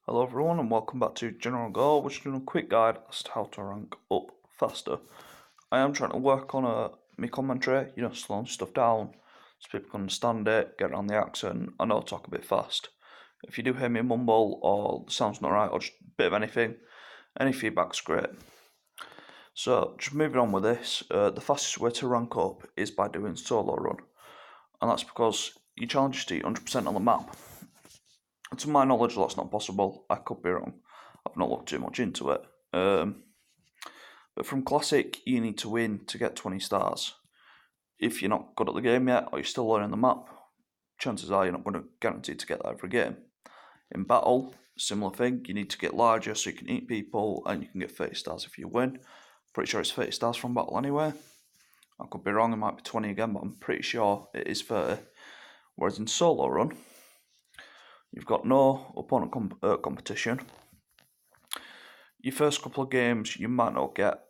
Hello everyone and welcome back to General Gore, which is doing a quick guide as to how to rank up faster. I am trying to work on my commentary, slowing stuff down so people can understand it, get around the accent. I know I talk a bit fast. If you do hear me mumble or the sound's not right or just a bit of anything, any feedback's great. So just moving on with this, the fastest way to rank up is by doing solo run. And that's because you challenge to 100% on the map. To my knowledge, that's not possible. I could be wrong. I've not looked too much into it. But from Classic, you need to win to get 20 stars. If you're not good at the game yet, or you're still learning the map, chances are you're not going to guarantee to get that every game. In Battle, similar thing. You need to get larger so you can eat people, and you can get 30 stars if you win. Pretty sure it's 30 stars from Battle anyway. I could be wrong, it might be 20 again, but I'm pretty sure it is 30. Whereas in Solo Run, you've got no opponent competition. Your first couple of games, you might not get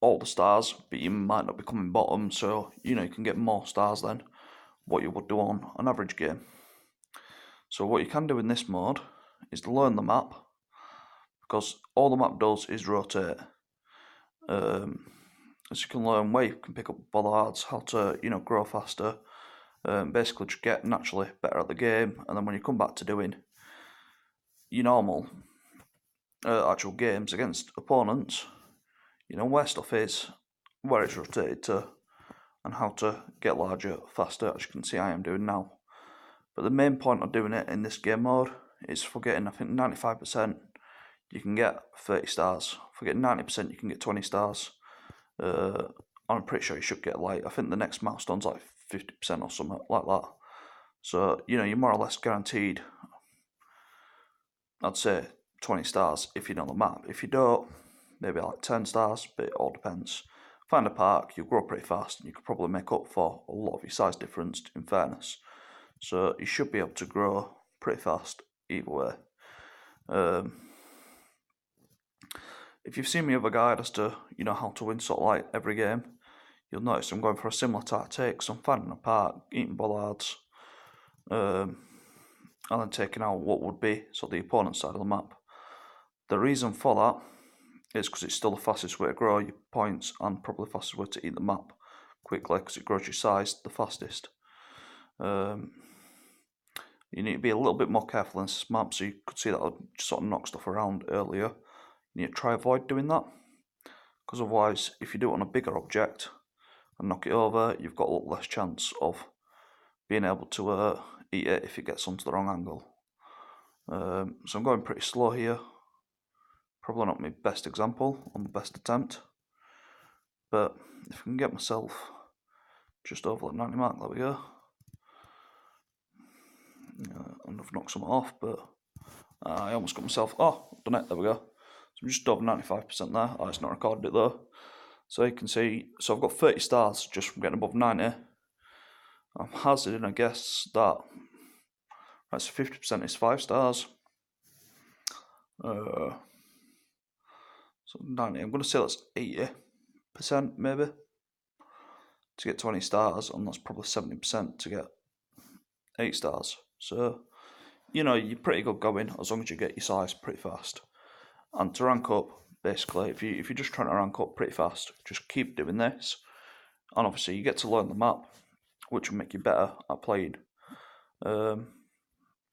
all the stars, but you might not be coming bottom, so you can get more stars than what you would do on an average game. So what you can do in this mode is learn the map, because all the map does is rotate. As you can learn where you can pick up bollards, how to grow faster, basically just get naturally better at the game, and then when you come back to doing your normal actual games against opponents, you know where stuff is, where it's rotated to, and how to get larger faster, as you can see I am doing now. But the main point of doing it in this game mode is for getting, I think, 95% you can get 30 stars. For getting 90% you can get 20 stars. I'm pretty sure you should get I think the next milestone's like 50% or something like that. So, you're more or less guaranteed, I'd say, 20 stars if you know the map. If you don't, maybe like 10 stars, but it all depends. Find a park, you'll grow pretty fast, and you could probably make up for a lot of your size difference, in fairness. So you should be able to grow pretty fast either way. If you've seen me other guide as to how to win sort of like every game, you'll notice I'm going for a similar tactic. So I'm finding a park, eating bollards, and then taking out what would be sort of the opponent's side of the map. The reason for that is because it's still the fastest way to grow your points and probably the fastest way to eat the map quickly, because it grows your size the fastest. You need to be a little bit more careful in this map, so you could see that I'll just sort of knock stuff around earlier. You need to try avoid doing that, because otherwise, if you do it on a bigger object and knock it over, you've got a lot less chance of being able to eat it if it gets onto the wrong angle. So I'm going pretty slow here. Probably not my best example on the best attempt, but if I can get myself just over the 90 mark, there we go. And I've knocked some off, but I almost got myself. Oh, I've done it. There we go. So I'm just over 95% there. Oh, it's not recorded it though. So you can see. So I've got 30 stars just from getting above 90. I'm hazarding a guess that that's 50% is 5 stars. So 90. I'm going to say that's 80% maybe to get 20 stars, and that's probably 70% to get 8 stars. So, you're pretty good going as long as you get your size pretty fast. And to rank up, basically, if you're just trying to rank up pretty fast, just keep doing this. And obviously, you get to learn the map, which will make you better at playing. I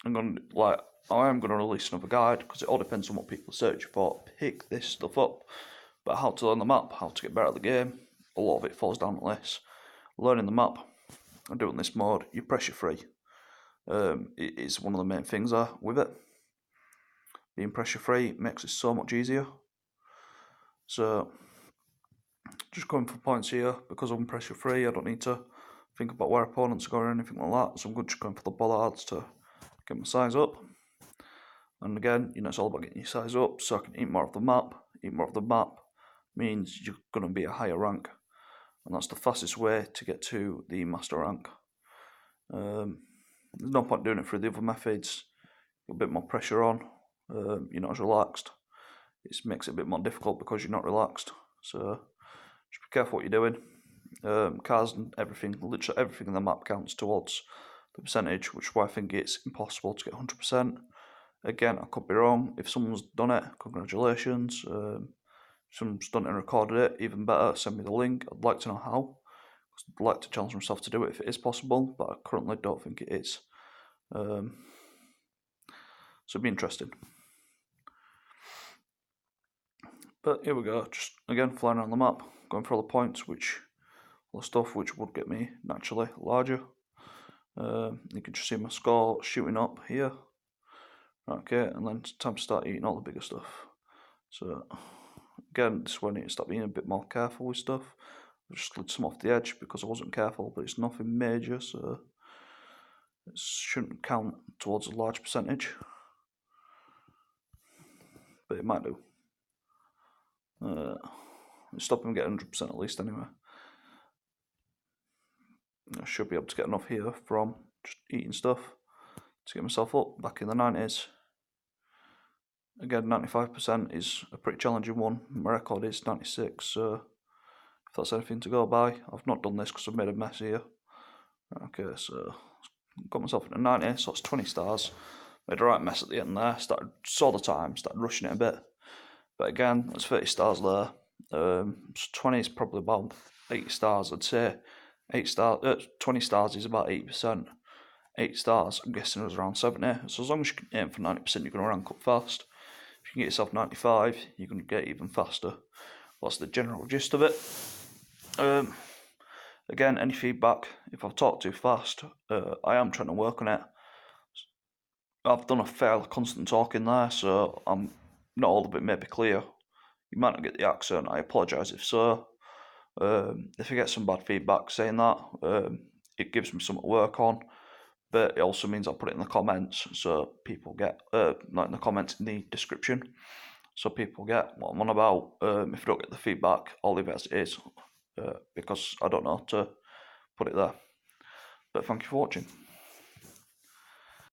am going to release another guide, because it all depends on what people search for. Pick this stuff up, but how to learn the map, how to get better at the game, a lot of it falls down to this. Learning the map and doing this mode, you're pressure free. It is one of the main things with it. Being pressure free makes it so much easier. So just going for points here, because I'm pressure free, I don't need to think about where opponents are going or anything like that. So I'm just going for the bollards to get my size up. And again, it's all about getting your size up so I can eat more of the map. Eat more of the map means you're going to be a higher rank, and that's the fastest way to get to the master rank. There's no point doing it through the other methods. A bit more pressure on. You're not as relaxed. It makes it a bit more difficult because you're not relaxed. So just be careful what you're doing. Cars and everything, literally everything in the map counts towards the percentage, which is why I think it's impossible to get 100%. Again, I could be wrong. If someone's done it, congratulations. If someone's done it and recorded it, even better, send me the link. I'd like to know how. I'd like to challenge myself to do it if it is possible, but I currently don't think it is. So it'd be interesting. But here we go, just again flying around the map, going for all the points, all the stuff which would get me naturally larger. You can just see my score shooting up here. Okay, and then it's time to start eating all the bigger stuff. So again, this is when I need to start being a bit more careful with stuff. I just slid some off the edge because I wasn't careful, but it's nothing major, so it shouldn't count towards a large percentage. But it might do. Stop him getting 100% at least anyway. I should be able to get enough here from just eating stuff to get myself up back in the 90s. Again, 95% is a pretty challenging one. My record is 96, so if that's anything to go by, I've not done this because I've made a mess here. Okay, so got myself into 90, so it's 20 stars. Made a right mess at the end there. Saw the time, started rushing it a bit. But again, there's 30 stars there. So 20 is probably about 80 stars, I'd say. 20 stars is about 80%. 8 stars, I'm guessing it was around 70. So as long as you can aim for 90%, you're going to rank up fast. If you can get yourself 95, you're going to get even faster. That's the general gist of it. Again, any feedback, if I've talked too fast, I am trying to work on it. I've done a fairly constant talking there, so I'm not all of it may be clear. You might not get the accent, I apologise if so. If I get some bad feedback saying that, it gives me something to work on. But it also means I'll put it in the comments, so people get, not in the comments, in the description, so people get what I'm on about. If I don't get the feedback, I'll leave it as it is, because I don't know how to put it there. But thank you for watching.